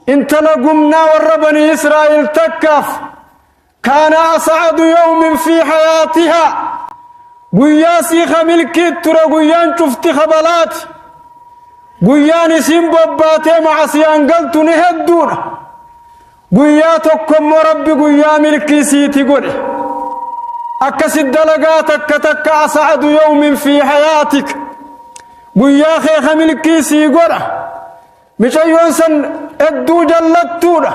انت لقمنا والربني إسرائيل تكف كان أسعد يوم في حياتها قياسي خملكي ترى قيان شفت خبلات قيان سنبباتي مع سيان قلت نهدون قياتكم ربي قيا ملكي سيتي قولي أكسد دلقاتك تك أسعد يوم في حياتك قيا خيخ ملكي سيقوله مش يونسن ادو جلتوله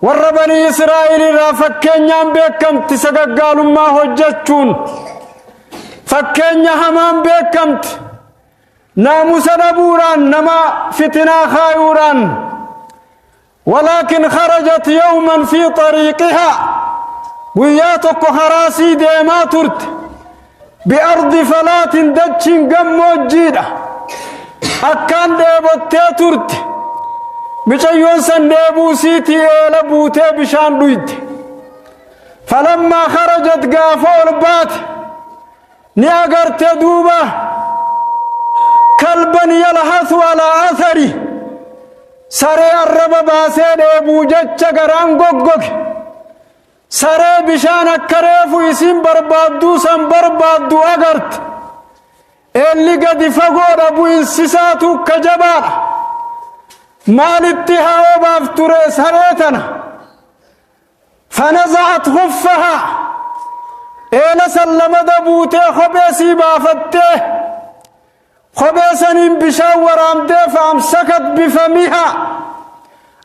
والربني إسرائيل را فكين يام بيكم تسقق ما هجتشون فكين همام بيكم ناموس نبوران نما فتنا خايوران ولكن خرجت يوما في طريقها وياتك خراسي ديما ترت بأرض فلات دتشن قمو جيدة أكان ديبوتي ترت مشيون سن ديبو سيتي لبوتي بشان دويت فلما خرجت قافو البات نياغرت دوبة كلبا يلحث على أثري سري الرب باسي ديبو جتش قران قوقوك سري بشان كريفو يسين بربادو سن بربادو أغرت اللي قد فقود أبو انسساتو كجبار مال اتهاو بافتوري سريتنا فنزعت خفها إينا سلم دبوتي خبيسي بافتي خبيسن بشان ورامتي فامسكت بفمها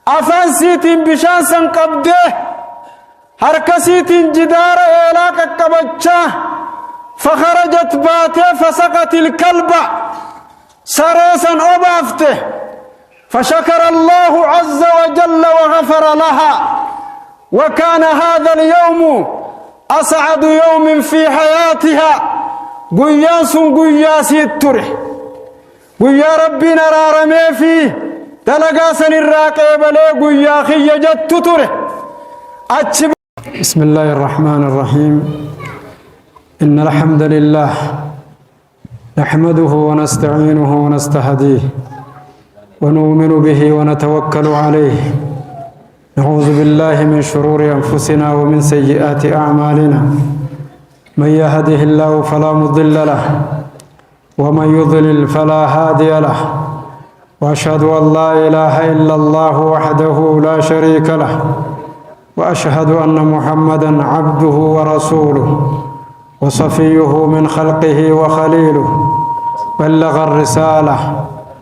أفنسيت بشان سنقبدي هركسيت جدار إيلاك كبتشا فخرجت باتي فسقت الكلب سريسا أبافته فشكر الله عز وجل وغفر لها وكان هذا اليوم أسعد يوم في حياتها قياس قياس التره قيا ربي نرى رمي فيه تلقاسن الراقب لي قيا خي جت تره بسم الله الرحمن الرحيم إن الحمد لله نحمده ونستعينه ونستهديه ونؤمن به ونتوكل عليه نعوذ بالله من شرور أنفسنا ومن سيئات أعمالنا من يهده الله فلا مضل له ومن يضلل فلا هادي له وأشهد أن لا إله إلا الله وحده لا شريك له وأشهد أن محمدًا عبده ورسوله وصفيه من خلقه وخليله بلغ الرسالة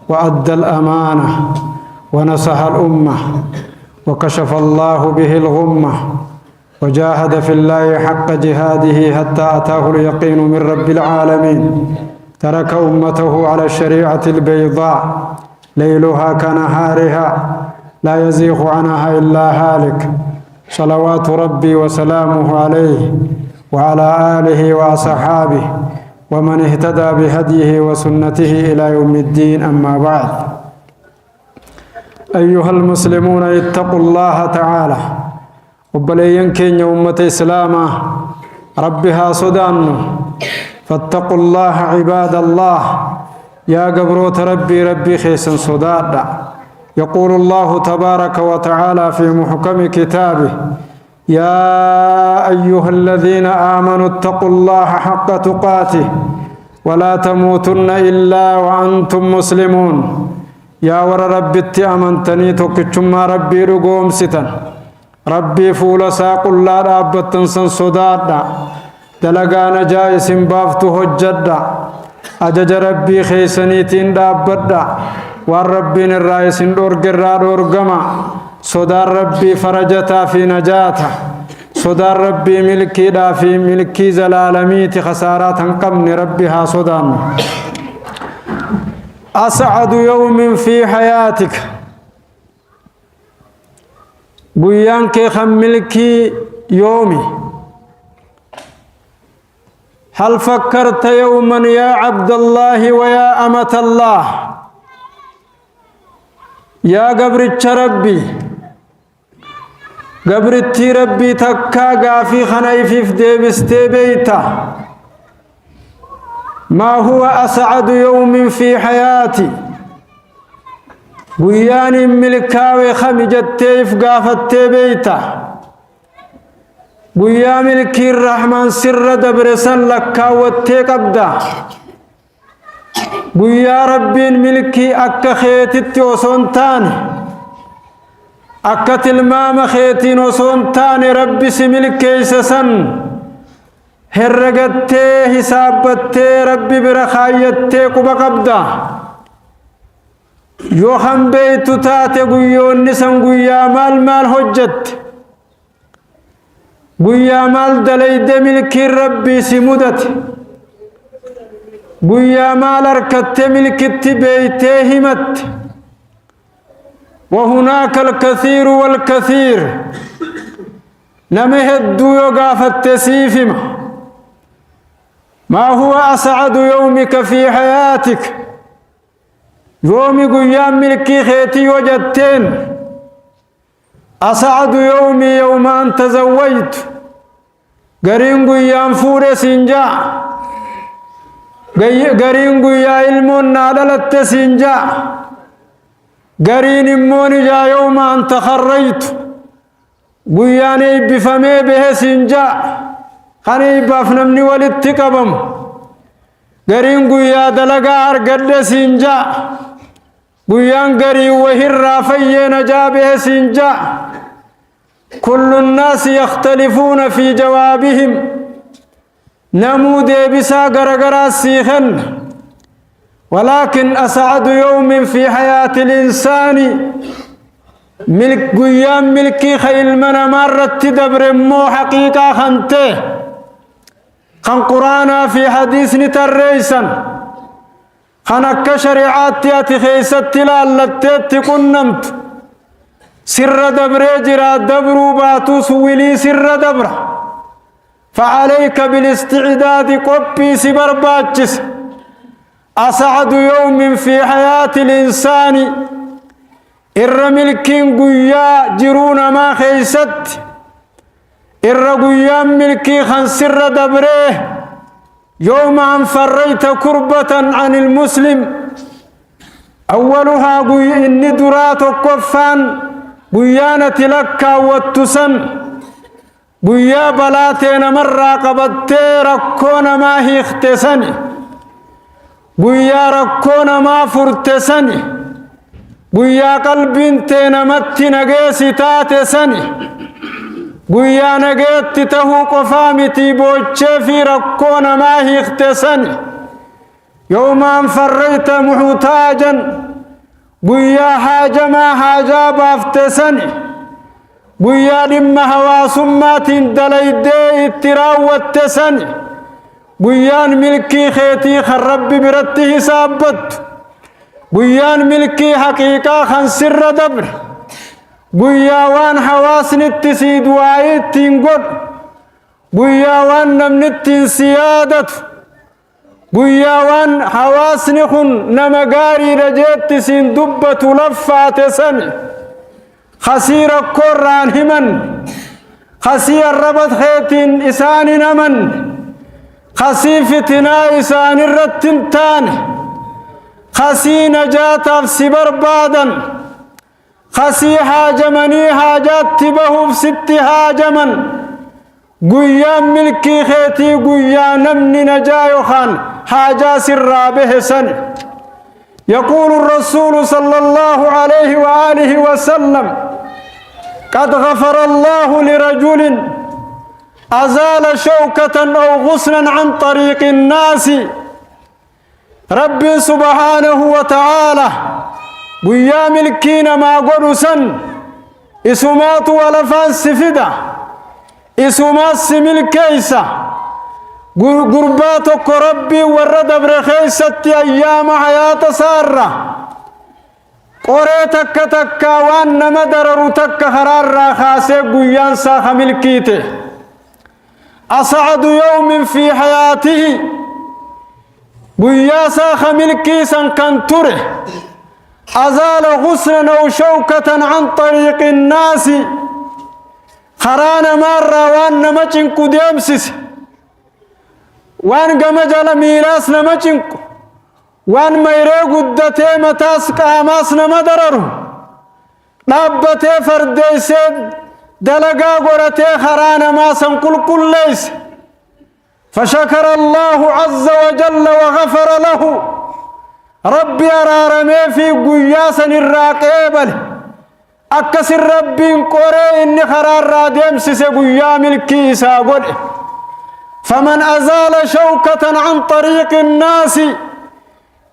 وأدى الأمانة ونصح الأمة وكشف الله به الغمة وجاهد في الله حق جهاده حتى أتاه اليقين من رب العالمين ترك أمته على الشريعة البيضاء ليلها كنهارها لا يزيغ عنها إلا هالك صلوات ربي وسلامه عليه وعلى آله وأصحابه ومن اهتدى بهديه وسنته إلى يوم الدين أما بعد أيها المسلمون اتقوا الله تعالى وبلين كين أمة إسلامة ربها صدان فاتقوا الله عباد الله يا قبروت ربي خيسا صداد يقول الله تبارك وتعالى في محكم كتابه يا أيها الذين آمنوا اتقوا الله حق تقاته ولا تموتن إلا وأنتم مسلمون يا ور ربي اتأمنتني توكتشما ربي رقوم ستن ربي فول ساق الله رابطن سن صدادا دلقان جائس بافتو هجدا أجج ربي خيسنيتين دابدا والربي الرئيس دورقرا دورقما صدار ربي فرجتا في نجاته صدار ربي ملكي دا في ملكي زلالميت خسارات قمن ربها صدام أسعد يوم في حياتك بيانك خم ملكي يومي هل فكرت يوما يا عبد الله ويا أمة الله يا قبر ربي قبرتي ربي تكا قافي خنايفي في ديبستي بيتا ما هو أسعد يوم في حياتي قيان ملكاوي خمجتي فقافتي بيتا قيا ملكي الرحمن سر دبرسن لكاوتي قبدا قيا ربي ملكي أكا خيتي وصنتاني أكا تلمام خيتي وصنتاني ربي سملكي سسن هرقتي حسابتي ربي برخايتي قبا قبدا يوخن بيتو تاتي قيون نسان قيا مال حجت قيا مال دليد ملكي ربي سمدت قيا مال اركت ملكي بيتي همت وهناك الكثير والكثير نمهدو يقافت سيفما ما هو أسعد يومك في حياتك يومي قيام ملكي خيتي وجدتين أسعد يومي يوم أن تزوجت قرين قيام فور سنجا قرين قيا علمون نادلت سنجا قرين امون جا يوم أن تخرجت قياني بفمي به سنجا خاني بافنمني والاتقبم قرين قيا دلقا أرقد سنجا قيان قري وهر رافين جابه سنجا كل الناس يختلفون في جوابهم نمود بسا غرغرا سيخن ولكن أسعد يوم في حياة الإنسان ملك قيام ملكي خيل من مرت دبر مو حقيقة خنته خن قرانا في حديث نتريسا خنك شريعات ياتي خيست لالتت كنمت سر دبر جرا دبرو باتو سويلي سر دبر فعليك بالاستعداد قبي سبر باتشس أسعد يوم في حياة الإنسان ملكين قيا جرون ما خيست قيا ملكي خن سر دبره يوم أن فريت كربة عن المسلم أولها إني درات كفان قيانة لك والتسن قيا بلاتين مرة قبضتي ركون ما هي اختسني قيا ركون ما فرتسني قيا قلبين مت نقيسي تاتسني قيا نقيت تهو قفامتي بوچه في ركون ما هي اختسني يوم أن فريت محتاجا قيا حاجة ما حاجة بافتسني قيا لما هواسمات دليدي اتراوتسني قيان ملكي خيتي خرب برته سابت قيان ملكي حقيقة خنسر دبر قيا وان حواسن التسيد وايتين قد قيا وان نمنتين سيادت قيا وان حواسن خن نمقاري رجيت سين دبة لفات سن خسير القرآن همن خسير ربط خيتين إسان نمن خسيفتنا إسان الرتنتان خسي نجات سبر بادا خسي حاجمني حاجات تبه بست حاجمن قيا ملكي خيتي قيا نمني نجايو خان حاجة سر به سن يقول الرسول صلى الله عليه وآله وسلم قد غفر الله لرجل أزال شوكة أو غصنا عن طريق الناس رب سبحانه وتعالى قيا ملكين ما قرسن اسمات ولفان سفدة اسمات سملكيسة قرباتك ربي ورد برخيست أيام حياة سارة قريتك تكا وان مدرر تك خرار خاسي قيان ساخ ملكيته أسعد يوم في حياته قيا ساخ ملكيسا كنتره أزال غسلا أو شوكة عن طريق الناس خران مرة وان نمچنكو ديمسس وان قمجل ميراس نمچنكو وان ميري قدتي متاس قاماس نمدرره نابته فرديسد دلقا قرته خرانا ما سنقل كل ليس فشكر الله عز وجل وغفر له ربي أرارمي في قياسا الراقبل أكسر ربي قري إني خرار راديم سيسي قيام الكيسا قل فمن أزال شوكة عن طريق الناس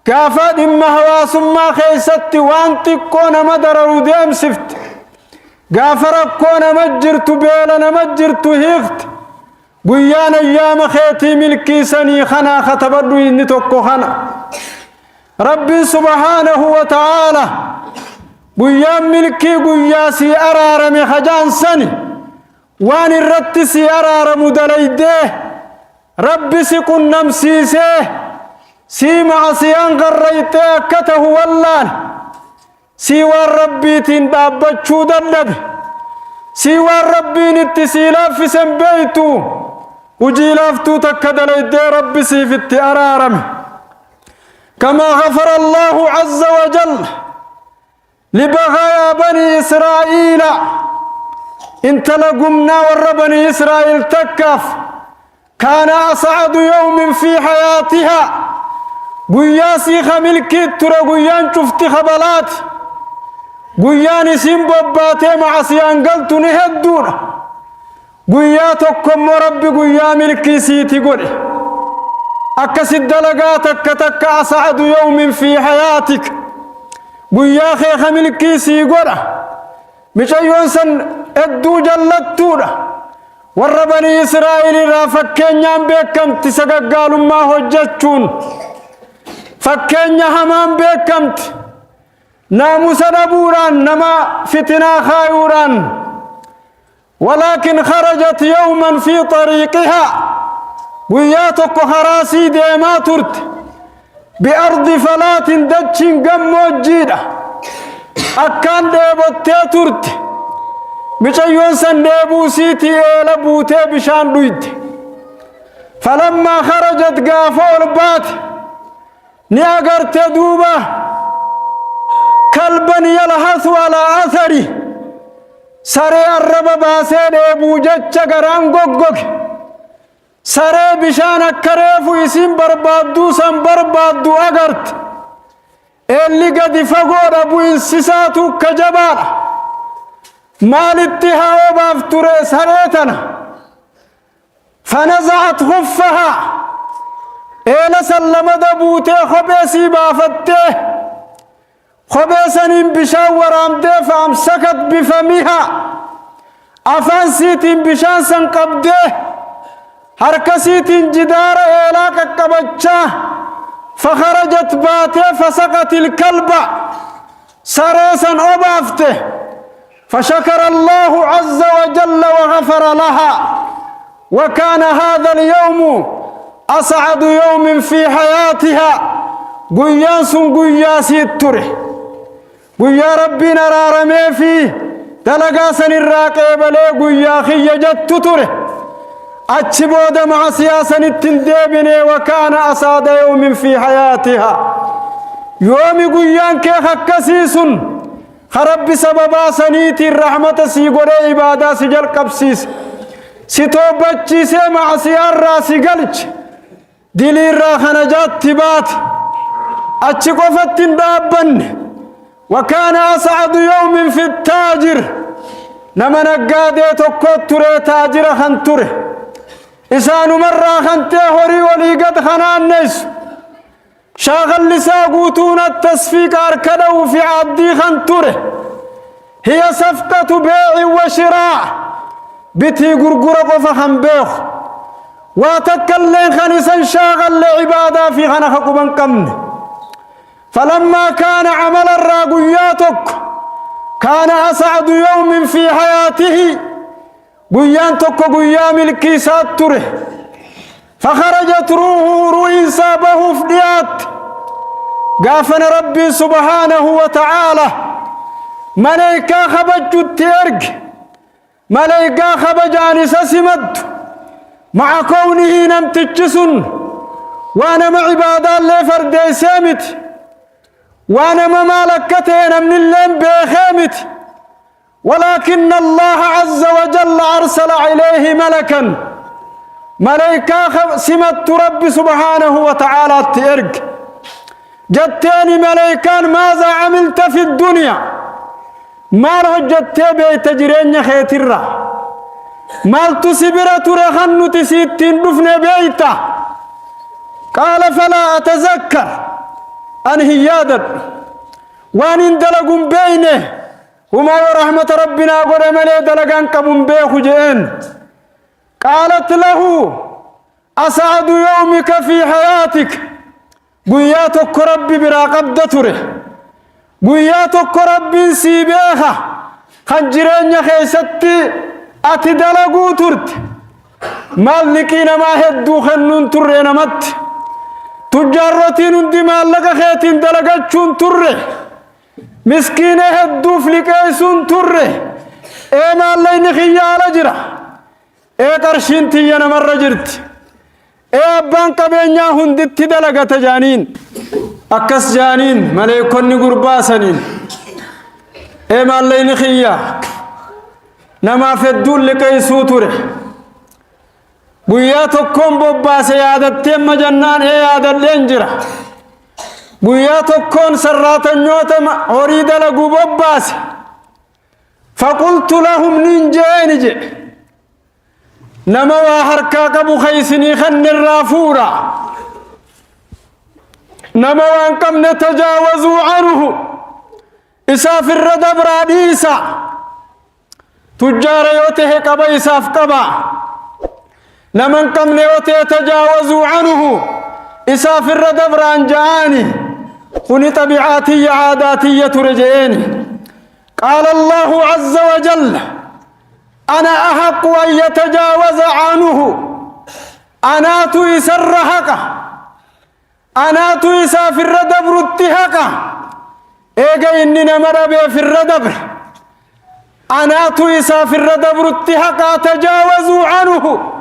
كافد إما هواس ما خيست وانت كون مدر رديم سفت غافرك كون مجرت بيلنا مجرت هيخت قيان أيام خيتي ملكي سني خنا ختبدو إني توكو خنا ربي سبحانه وتعالى قيان ملكي قياسي أرارمي خجان سني وان الرتسي أرارم دليده ربي سكن نمسيسه سي معصيان غريته كته والله سوى ربي تندابتشو دلبي سوى ربي نتسيلا في سنبيتو وجيلافتو تكدل يدي ربي سيفت أرارمي كما غفر الله عز وجل لبغايا بني إسرائيل انت لقمنا ور بني إسرائيل تكف كان أسعد يوم في حياتها قياسي خملكي ترى قيان شفت خبلات قيان سنبباتي مع سيان قلت نهدون قياتكم ربي قيام ملكي سيتي قل أكسد دلقاتك تك أسعد يوم في حياتك قياخي خملكي سي قل مش أيون سن ادو جلتونا ور بني إسرائيل را فكين يام بيكم تسقق ما هجتشون فكين همام بيكمت ناموس نبوران نما فتنا خايوران ولكن خرجت يوما في طريقها وياتك خراسي ديما ترت بأرض فلات دجين قمو جيدة أكان ديبوتي ترت مشيون سن ديبو سيتي إيلا بوتي بشان دويت فلما خرجت قافول بات نياغرت دوبة كلبا يلهث على أثري سري الرب باسين ابو جتش غران غوغوك سري بشان كريفو يسين بربادو سن بربادو اغرت اللي قد فقور ابو انسساتو كجبال مال اتهاو بافتر سريتنا فنزعت خفها إلى سلم دبوتي خبيسي بافتي خبيسن بشاور عمدي فامسكت بفمها أفنسيت بشان سنقبده هركسيت جدار إلاك كبتشا فخرجت باتي فسقت الكلب سريسا أبافته فشكر الله عز وجل وغفر لها وكان هذا اليوم أسعد يوم في حياتها قياس قياسي التره قيا ربي نرارمي فيه دلقاسن الراقب لي قيا خيجت تره أتشبود مع سياسة التنديبني وكان أسعد يوم في حياتها يوم قيان كي خكسيس خرب سببا سنيتي الرحمة سيقول عبادة سجل قبسيس ستوبتشي مع سيار راسي قلج دلي راخنا جات تبات أتشقفت دابن وكان أسعد يوم في التاجر نمنا قاديت وكتر تاجر خنتره إسان مرة خنته هوري ولي قد خنان نيس شاغل لساقوتون التصفيق أركده في عدي خنتره هي صفقة بيع وشراء بتي قرقرق فخنبيخ واتكلم خنسا شاغل لعبادة في خنخ قبن قمن فلما كان عمل الراقياتك كان أسعد يوم في حياته قيانتك قيام الكيسات تره فخرجت روح إنسابه فديات قافن ربي سبحانه وتعالى ملائكة خبج التيرق ملائكة خبجان سسمد مع كونه نمتجسن وانا مع عبادة اللي فردي سامت وانا ممالكتين من اللين بخامت ولكن الله عز وجل أرسل إليه ملكا ملائكة سمت رب سبحانه وتعالى تئرق جتني ملائكان ماذا عملت في الدنيا ما رجت بيت جرين خيترة مال تسبرة رخن تسيتين دفن بيتا قال فلا أتذكر أنهيادا وان اندلقوا بينه وما ورحمة ربنا قد ملي دلقان قبن بيه جئين قالت له أسعد يومك في حياتك قياتك ربي براقب دتره قياتك ربي سيبيخا خنجرين خيستي أتدلقوا ترت مالكين ما هدو خنون ترين مت تجارتين اندي مالك خيتين دلقاتشون تره مسكين هدو فلقايسون تره اي مالين خيال جرا اي قرشين تيانا مرة جرت اي ابان قبينيا هندت دلقات جانين اكس جانين مليكون قرباسنين اي مالين خيا نما فدو لقايسو تره قياتكم بباس يادتين مجنان اي يادت لنجرة قياتكم سرات النوتم أريد لقو بباس فقلت لهم ننجين جي نما وحركاك بخيسني خن الرافورة نما وانكم نتجاوزوا عنه إساف الردبر عديسة تجار يوته قبا إساف قبا نمن كم نيوتي تجاوزوا عنه إساف الردبر عن جعاني خني طبيعاتي عاداتي ترجعيني قال الله عز وجل أنا أحق أن يتجاوز عنه أنا تيسر حقا أنا تيساف الردبر اتحقا إيجا إننا مربي في الردبر أنا تيساف الردبر اتحقا تجاوزوا عنه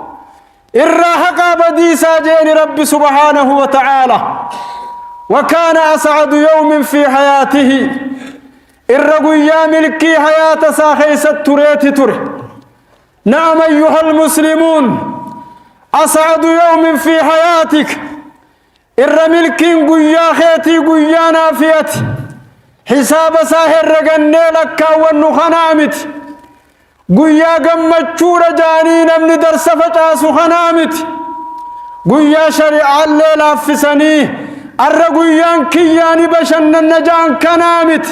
الراحق بديسا جين رب سبحانه وتعالى وكان أسعد يوم في حياته الرقيا ملكي حياة ساخيس التريت تره نعم أيها المسلمون أسعد يوم في حياتك الرملكي قيا خيتي قيا نافيتي حساب ساهر رقني لك والنخنامت قويا قمتشور جانين من درس فتاسو خنامت قويا شريع الليل أفسني الرقويان كياني بشن النجان كنامت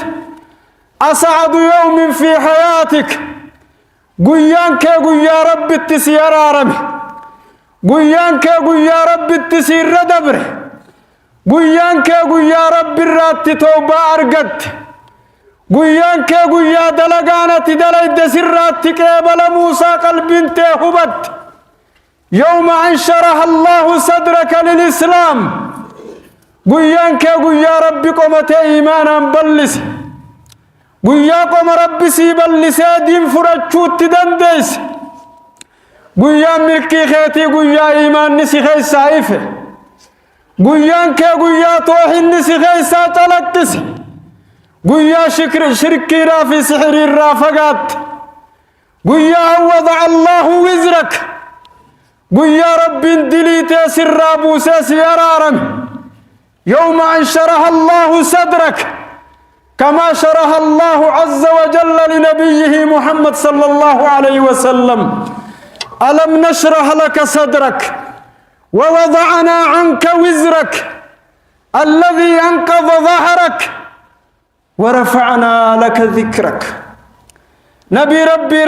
أسعد يوم في حياتك قويان كي قويا رب التسير آرمي قويان كي قويا رب التسير ردبر قويان كي قويا رب الرات توبة أرقد قويان كي قويا دلقانة دلقد سرات كيبل موسى قلب هبت يوم أنشرح الله صدرك للإسلام قويان كي قويا ربي قمت إيمانا بلس قويا قم ربي سيبلس دين فرجوت دندس قويا ملكي خيتي قويا إيمان نسي خيس سايفه قويان كي قويا توحين نسي خيسا تلقس قويا شركي رافي سحر الرافقات قويا وضع الله وزرك قويا رب دليت سر بوسى سيرارا يوم أن شرح الله صدرك كما شرح الله عز وجل لنبيه محمد صلى الله عليه وسلم ألم نشرح لك صدرك ووضعنا عنك وزرك الذي أنقض ظهرك ورفعنا لك ذكرك نبي ربي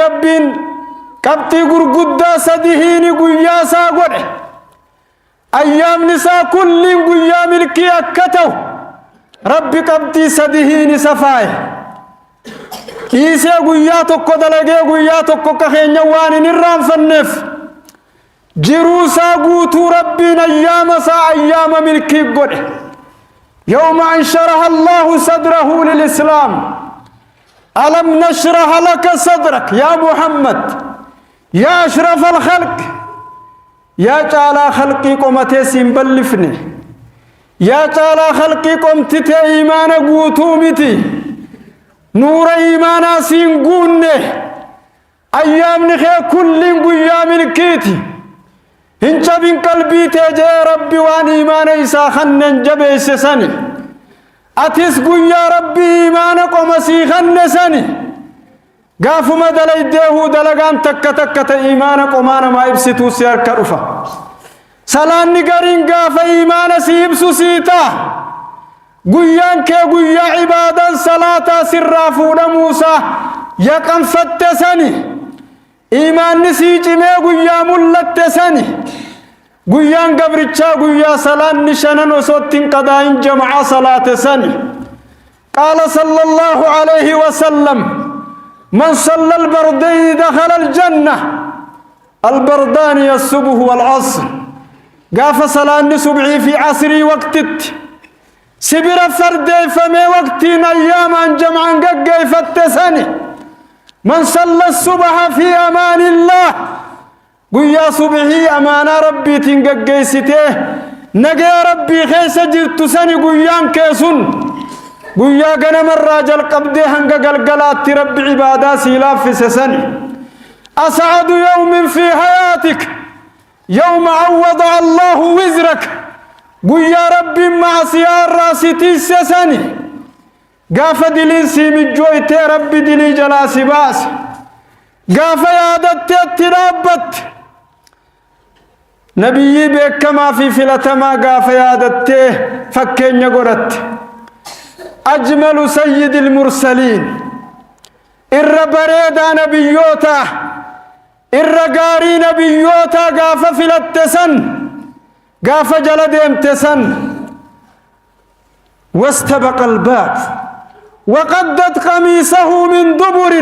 كبتي قرقدا سدهيني قويا ساقوله أيام نساء كل قويا ملكي أكتو ربي كبتي سدهيني سفاي إيسي قويا تقو دلقي قويا تقو كخين يواني نرام فالنف جروسا قوتو ربي أيام سا أيام ملكي قوله يوم أن شرح الله صدره للإسلام ألم نشرح لك صدرك يا محمد يا أشرف الخلق يا تعالى خلقي قمتي سنبلفني يا تعالى خلقي قمتي إيمان قوتومتي نور إيمانا سينقونه أيام نخي كل قيا ملكيتي هنش بن قلبي تجي ربي وان إيمان إيسا خنن جبه سسني أتس قيا ربي إيمانك ومسي خنسني قافوا ما دليده دلقان تك تك إيمانك ومانا ما إبسطو سيار كرفا سلان نقرين قاف إيمان سيبسو سيتا قيان كي قيا عبادا صلاة سرافون موسى يقن فتسني إيمان نسيج مي قيا ملتسني قيان قبرتشا قيا سلان نشنن وصوتين قدائن جمع صلاة سني قال صلى الله عليه وسلم من صلى البردين دخل الجنة البردان الصبح والعصر قاف صلان سبعي في عصري وقتت سبر فردي فمي وقتين أياما جمعا ققي فتسني من صلى الصبح في أمان الله قيا صبحي أمان ربي تنققي سته نقيا ربي خيس جرت سني قيان كيسن قيا قنم الراجل قبدي هنق قلقلات ربي عبادا سيلاف في سسني أسعد يوم في حياتك يوم عوض الله وزرك قيا ربي مع سيار راسي تيسسني قاف دلين سيمي جويتي ربي دلي جلاسي باس قاف يادتي اترابت نبي بك ما في فلتما قاف يادتي فكين يقرت أجمل سيد المرسلين الربريدا نبيوتا الرقاري نبيوتا قاف فلتسن قاف جلد امتسن واستبق الباب وقدت قميصه من دبر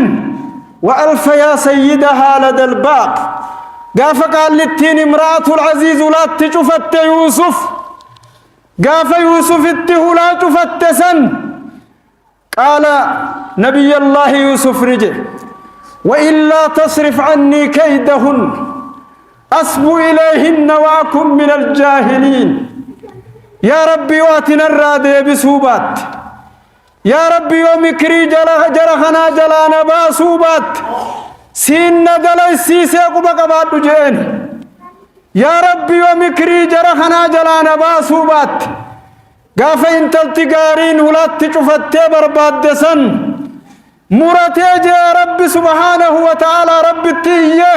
وألف يا سيدها لدى الباب قاف قال للتين امرأة العزيز لا تشفت يوسف قاف يوسف الته لا تشفت سن قال نبي الله يوسف رجع وإلا تصرف عني كيدهن أصب إليهن وأكن من الجاهلين يا ربي واتنا الرادي بسوبات يا ربي ومكري جرخنا جلانا باسوبات سين دلي سيسيق بقبات جين يا ربي ومكري جرخنا جلانا باسوبات قافين تلتقارين ولا تشفت برباد دسن مرتيج يا ربي سبحانه وتعالى ربي التيه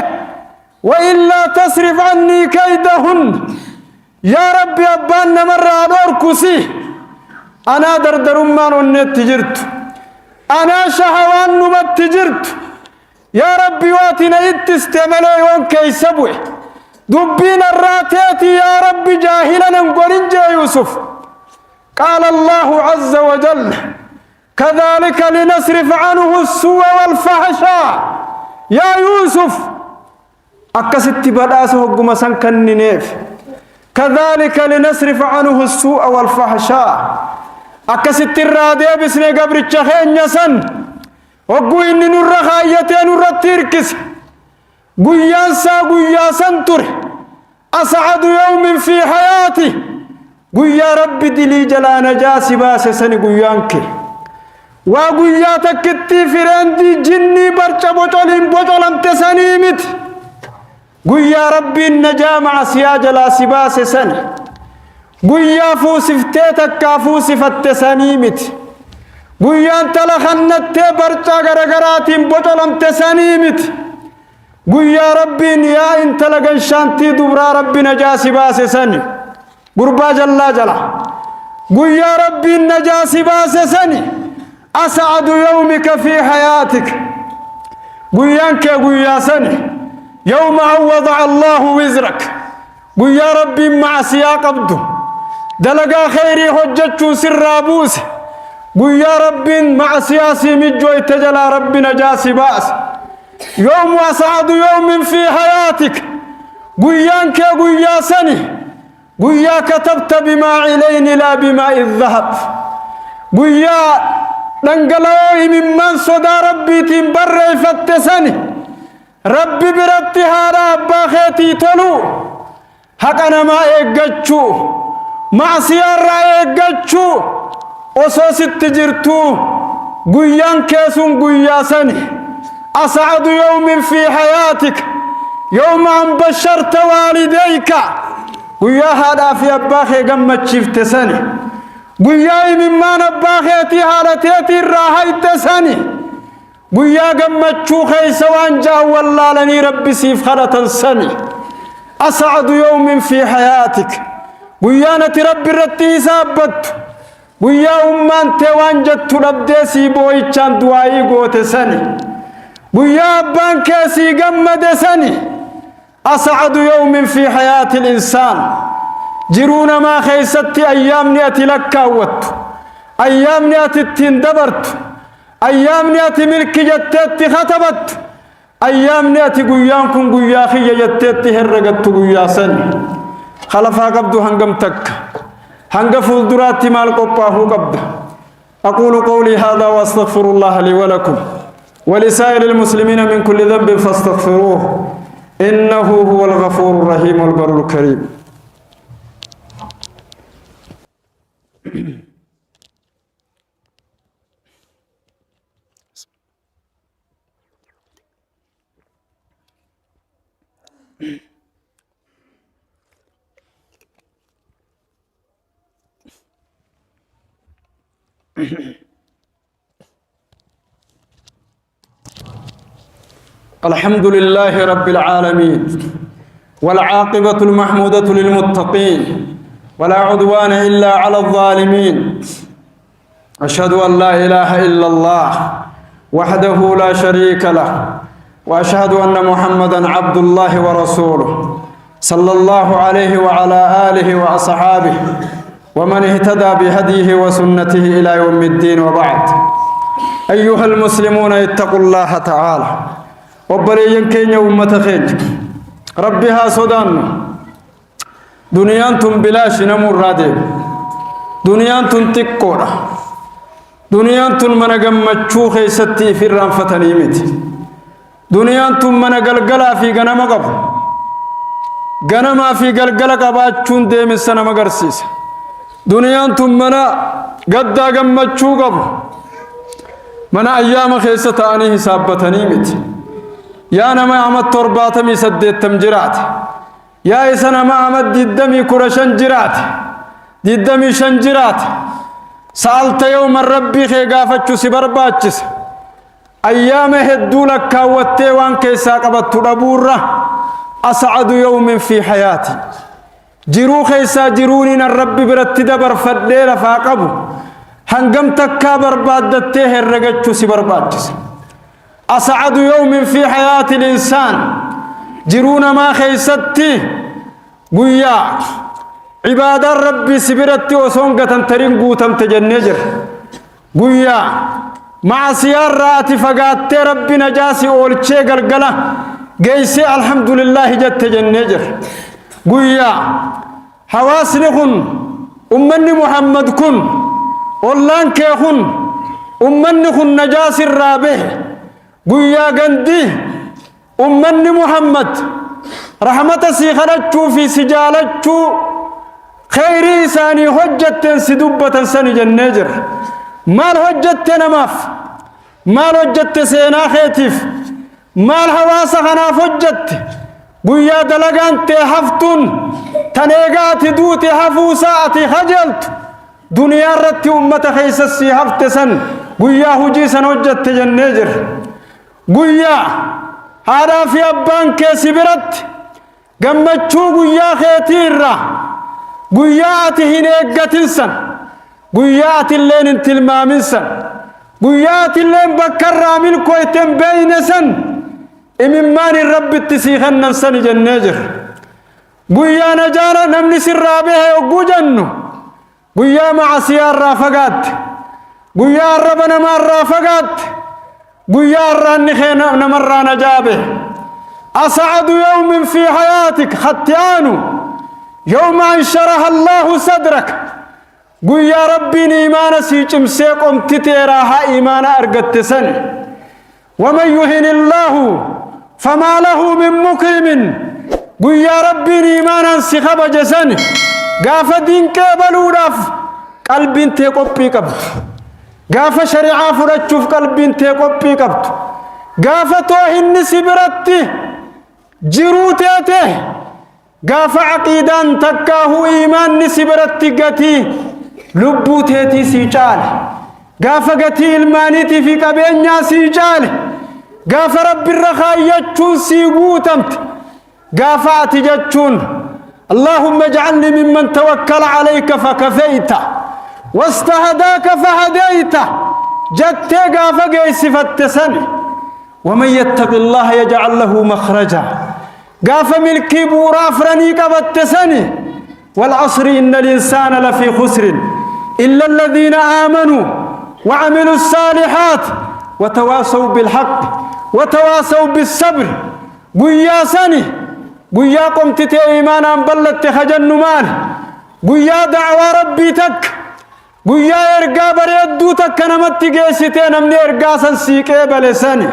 وإلا تصرف عني كيدهن يا ربي أبان مرة أدوركسي أنا دردر ما نت جرت أنا شهوان نبت جرت يا ربي واتنا اتستعمل يوم كي سبوي دبين الراتات يا ربي جاهلا نقولن يوسف قال الله عز وجل كذلك لنصرف عنه السوء والفحشاء يا يوسف أكست بداسه قم سنكن نيف كذلك لنصرف عنه السوء والفحشاء أكست الرادية بسنة قبر الشخين يسن وقوي إن نور خايتين نور التركس قويان سا قويا سنتر أسعد يوم في حياتي قويا رب دلي جلا نجاسي باس سن قويانك وقويا تكتي فرندي جني برچا بوچولم تسنيمت قويا ربي النجا مع سياج لا سباس سن قويا فوسفتيتك فوسفت سنيمت قويا انت لخنت برچا غرغرات بوچولم تسنيمت قويا ربي يا انت لغن شانتي دبرا ربي نجا سباس سن قربا جلا جلا قويا ربي النجا سباس سن أسعد يومك في حياتك قويانك قويا سن يوم وضع الله وزرك قويا ربي مع سياق عبده دلقا خيري حجتشو سرابوس قويا ربي مع سياسي مجو اتجلى ربي نجاسي باس يوم أسعد يوم في حياتك قويانك قويا سني قويا كتبت بماء عينين لا بماء الذهب قويا دنقلوه ممن صدى ربي تنبر فتسني ربي بربتي هذا أبا خيتي تلو حقنا ما إيقاتشو مع سيارة إيقاتشو وصوص التجرتو قيان كيسون قياسني أسعد يوم في حياتك يوم أن بشرت والديك قيا هذا في أباخي قمت شفت سني قياي مما نباخيتي هالتيتي الراهيت سني قيا قمت شوخي سوان جاه والله لني ربي سيف خلة سني أسعد يوم في حياتك قيانة ربي رتي سابت قيا أمان توان جت ربدي سيبوي چان دعائي قوت سني قيا أبان كيسي قمد سني أسعد يوم في حياة الإنسان جرون ما خيستي أيام نياتي لكاوت أيام نياتي تندبرت أيام نياتي ملك جتت خطبت أيام نياتي قيانكم قياخي جتت هرقت قياسن خلفا قبدو هنقم تك هنقفل دراتي مال قباه قبد أقول قولي هذا وأستغفر الله لي ولكم ولسائر المسلمين من كل ذنب فاستغفروه إنه هو الغفور الرحيم والبر الكريم الحمد لله رب العالمين والعاقبة المحمودة للمتقين ولا عدوان إلا على الظالمين أشهد أن لا إله إلا الله وحده لا شريك له وأشهد أن محمدا عبد الله ورسوله صلى الله عليه وعلى آله وأصحابه ومن اهتدى بهديه وسنته إلى يوم الدين وبعد أيها المسلمون اتقوا الله تعالى وبلين كين يوم تخيج ربها صدان دنيانتم بلاش نمر رادي دنيانتم تكورا دنيانتم من قمتشو خيستي في الرنفتن يمت دنيانتم من قلقلا في قنم قبل قنما في قلقلا قباتشون ديم السنة مقرسيس دنيانتم من قدا قمتشو قبل من أيام خيستاني حسابتني يمت يا نما عمد ترباتمي سديت تمجرات يا إسنا ما عمد ددمي كرشن جرات ددمي شنجرات سألت يوم الربي خيقافتشو سبرباتشس أيام هدو لك كاوتي وان كيسا قبط ربورة أسعد يوم في حياتي جرو خيسا جرونين الرب برت دبر فدير فاقبو هنقم تكا بربادتيه الرقجو سبرباتشس أسعد يوم في حياة الإنسان جرون ما خيستي قويا عباد الرب سبرتي وسونقة ترنقو تمتجنجر قويا مع سيارات فقات رب نجاسي أولتشي قلقلة قيسي الحمد لله جت تجنجر قويا حواسني خن أمني محمد كن واللان كي خن أمني خن نجاسي الرابه قويا قندي أمني محمد رحمة سيخلتشو في سجالتشو خيري ساني حجة سدبة سني جنجر مال حجة نماف مال حجة سينا خيتف مال حواس خنا فجت قويا دلقان تحفتون تنيقات دوتي حفوساتي خجلت دنيا رتي أمة خيسسي حفت سن قويا هجي سن حجة جنجر قويا هذا في أبان كيسي برت قمتشو قويا خيتيرا قويات هنيقة سن قويات اللين انتلمامين سن قويات اللين بكر رامل كويتن بين سن إممان الرب التسيخن سن جنجر قويا نجارة نمني سرابيه وقو جنو قويا مع سيار رافقات قويا ربنا مع رافقات قويا راني خينا نمرا نجابه أسعد يوم في حياتك ختيانو يوم أن شرح الله صدرك قويا ربي إيمان سيجم سيقوم تتيراها إيمان أرقت سن ومن يهن الله فما له من مقيم قويا ربي إيمان سيخب جسن قاف دين كابلو رف قلب تيقوبي قبض قاف شريعة فرتشوف قلبين تيقبي قبط قاف توهن سبرتي جروتيته قاف عقيدان تكاه إيمان سبرتي قتي لبوتيتي سيجال قاف قتي المانيتي في قبينيا سيجال قاف رب الرخاء يجون سيقوتمت قاف أتججون اللهم اجعلني ممن توكل عليك فكفيت واستهداك فهديت جت قاف قيس فتسني ومن يتق الله يجعل له مخرجا قاف ملكي بورا فرني قبتسني والعصر إن الإنسان لفي خسر إلا الذين آمنوا وعملوا الصالحات وتواصوا بالحق وتواصوا بالصبر قويا سني قويا قمت إيمانا بلت خجن مال قويا دعوى ربي تك قويا إرقا بريدو تك نمت قيستين من إرقا سنسيك بلساني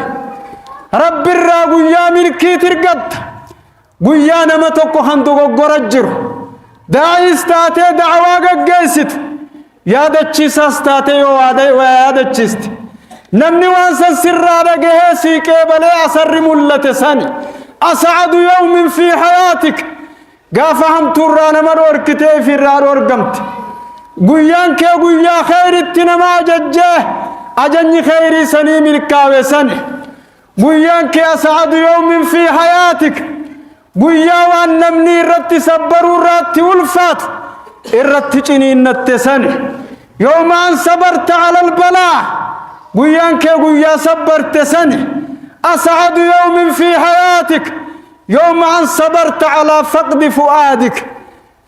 رب الرا قويا ملكي ترقت قويا نمتك خندق قرجر داعي استاتي دعوى قيست يا دچيس استاتي ويا دچيست نمني وانسا سرى رقه سيك بلي أسر ملت ساني أسعد يوم في حياتك قافهم ترانا مرور كتيف الرار قمت قيان كي قيا خير التنما ججاه أجني خيري سني ملكاوي سني قيان كي أسعد يوم في حياتك قيا وان نمني رت سبروا رات والفات الرت جنين نتسني يوم أن صبرت على البلاء قيان كي قيا صبرت سني أسعد يوم في حياتك يوم أن صبرت على فقد فؤادك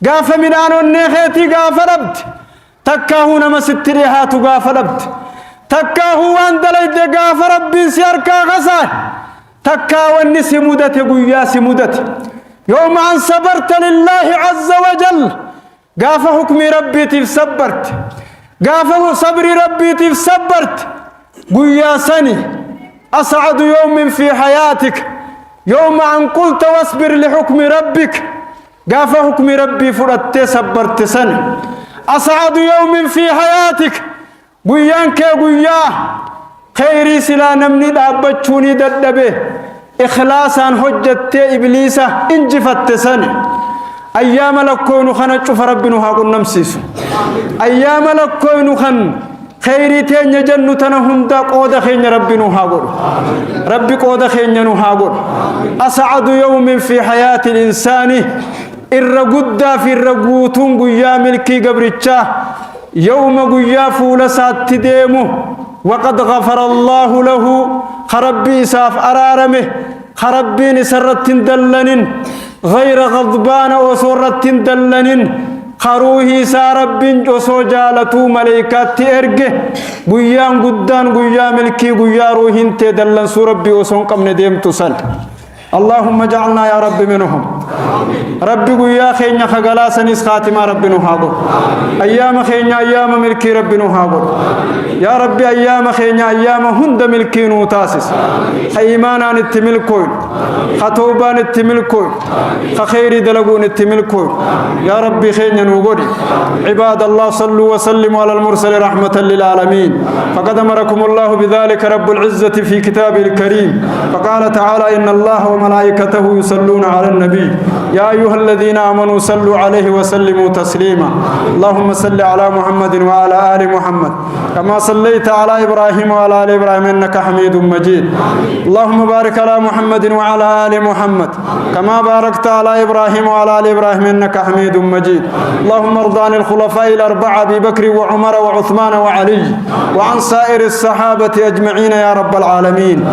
قاف من آنو النخيتي قاف لبت تكاهو نمس التريحات قاف لبت تكاهو وان دليد قاف ربي سياركا غسان تكاهو النسي مدت قياس مدت يوم أن صبرت لله عز وجل قاف حكم ربي تفسبرت قاف صبر ربي تفسبرت قياسني أسعد يوم في حياتك يوم أن قلت واصبر لحكم ربك قاف حكم ربي فرت سبرت سنة أسعد يوم في حياتك قيان كي قيا خيري سلا نمني دابتشوني ددبه إخلاصا حجت إبليسة انجفت سنة أيام لكوين خنا تشوف ربنا هاقول نمسيس أيام لكوين خن خيري تين جنتنا هندا قود خين ربنا هاقول ربي قود خين هاقول أسعد يوم في حياة الإنسان الرقود في الرقوتون قيا ملكي قبرتشا يوم قيا فول سات ديمه وقد غفر الله له خربي ساف أرارمه خربي نسرت دلنن غير غضبان وسرت دلنن خروهي ساربين جوسو جالتو ملائكات ارجه قيان قدان قيا ملكي قيا روحين تدلن سوربي وسون قمن ديم تسل اللهم اجعلنا يا رب منهم ربي قيا خينيا خغلا سنس خاتمه ربنا هاغو ايام خينيا ايام ملكي ربنا هاغو يا ربي ايام خينيا ايام هند ملكي نو تاسس ايمانا نتملكوين خطوبا نتملكوين خير دلغون نتملكوين يا ربي خينيا نوغودي عباد الله صلوا وسلموا على المرسل رحمة للعالمين فقد امركم الله بذلك رب العزة في كتابه الكريم فقال تعالى ان الله وملائكته يصلون على النبي يا أيها الذين آمنوا صلوا عليه وسلموا تسليما اللهم صل على محمد وعلى آل محمد كما صليت على إبراهيم وعلى آل إبراهيم إنك حميد مجيد اللهم بارك على محمد وعلى آل محمد كما باركت على إبراهيم وعلى آل إبراهيم إنك حميد مجيد اللهم ارض عن الخلفاء الأربعة أبي بكر وعمر وعثمان وعلي وعن سائر الصحابة أجمعين يا رب العالمين.